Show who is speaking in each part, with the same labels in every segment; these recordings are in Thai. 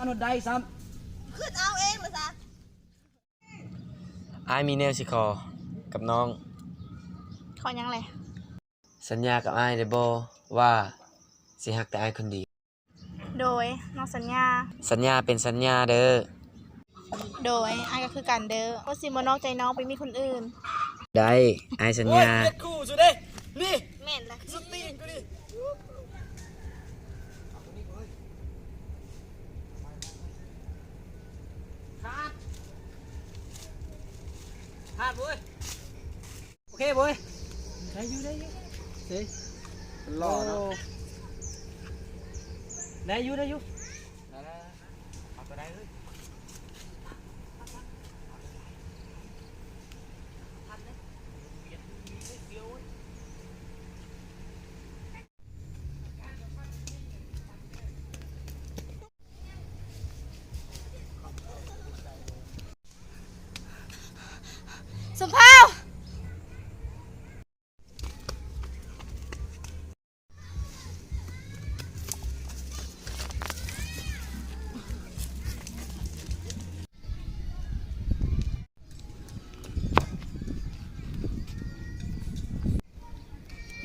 Speaker 1: มันหดได้ซ้
Speaker 2: ำขึ้นเอาเองเหรอจ๊ะ
Speaker 3: อายมีแนวสิขอกับน้อง
Speaker 2: ขอยังไง
Speaker 3: สัญญากับอายได้บ่ว่าสิฮักแต่อายคนเดียว
Speaker 2: โดยน้องสัญญา
Speaker 3: เป็นสัญญาเด้อ
Speaker 2: โดยอายก็คือกันเด้อว่าสิบ่นอกใจน้องไปมีคนอื่น
Speaker 3: ได้อายสัญญา
Speaker 1: เด็ดคู่สุดเด้นี่
Speaker 2: แม่นละ
Speaker 1: สตีนกูดิขาดบุ้ยโอเคบุ้ยได้อยู่ได้รอเนาะได้อยู่เอาไปได้เลย
Speaker 2: สมภาว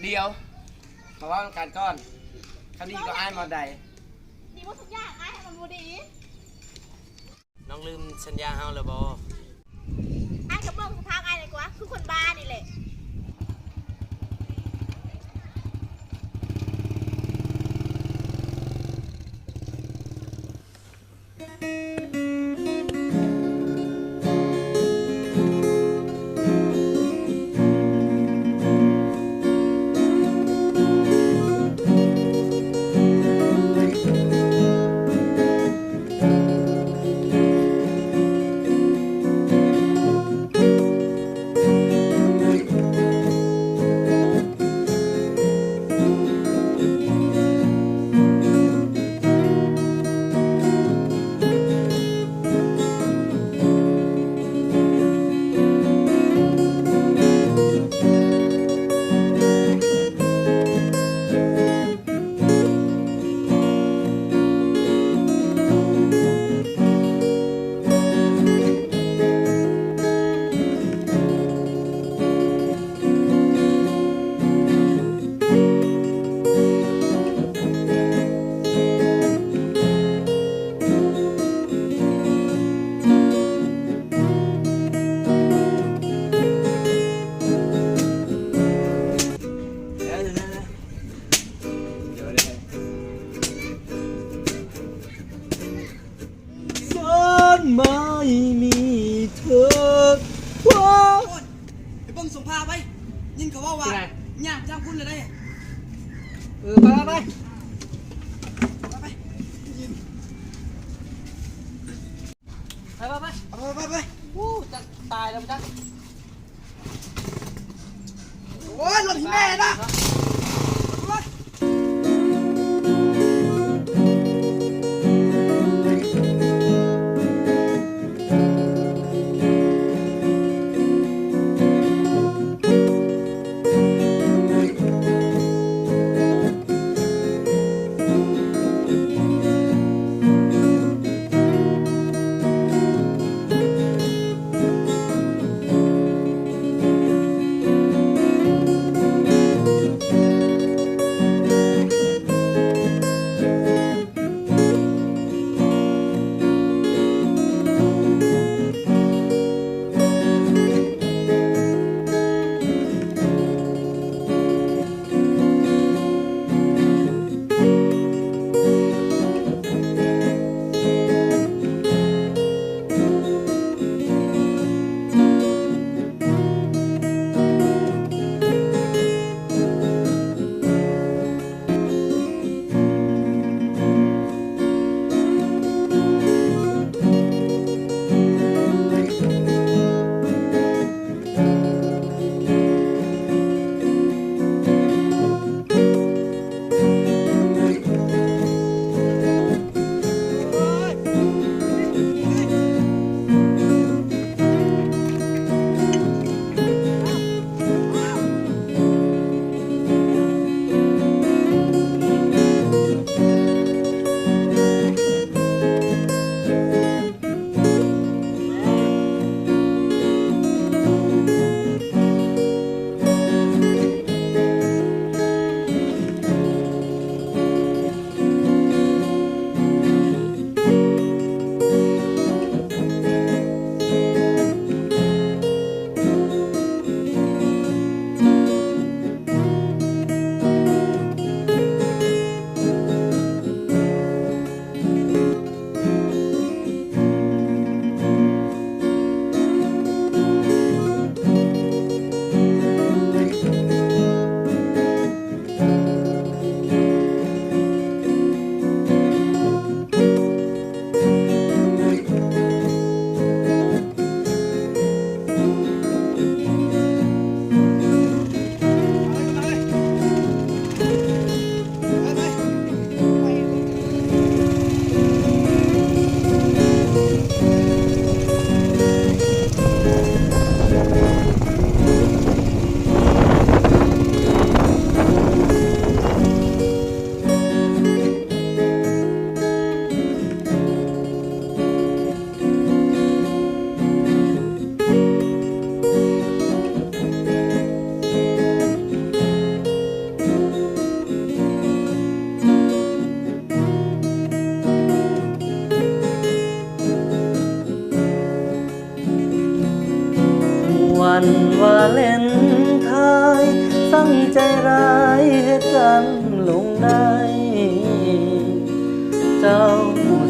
Speaker 1: เดียวมาว่าการก้อนคดีก็อ้ายมาใด
Speaker 2: ดีว่าทุกอย่างอ้ายมันบ่ดี
Speaker 3: น้องลืมสัญญาเฮาแล้วบ่
Speaker 2: อ้ายกับเบิ่งสภาพอ้ายเลยกว่าคือคนบ้านี่แหละ
Speaker 1: ไม่มีเธอว้าไอ้เบิ้งส่งพาไปยินเขาว่าเนี่ยจ้างคุณเลยได้ไปวู้จะตายแล้วจ้ะโอ้ยรถที่แม่นะ
Speaker 4: เลนไทยสั่งใจร้ายเหตุกันลงได้เจ้า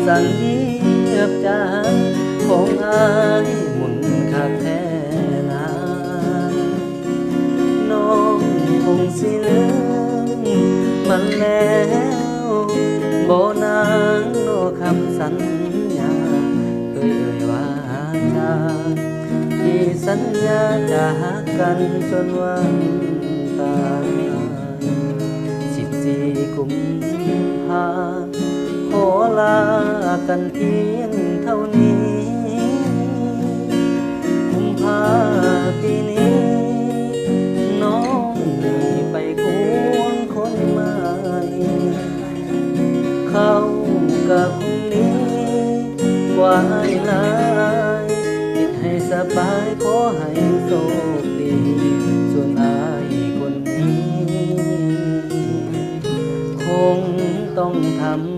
Speaker 4: สั่งเยียบจานของอายหมุนคักแท้นาน้องคงสิลืมมันแล้วบ่นางโนคำสัญญาเคยเอ่ยว่าจาที่สัญญาจะหักกันจนวันตาย14 กุมภาขอลากันเพียงเท่านี้กุมภาปีนี้น้องไปควงคนใหม่เขากับคนนี้กว่าให้หลายคิดให้สบายขอให้โชคดีส่วนอายคนนี้คงต้องทำ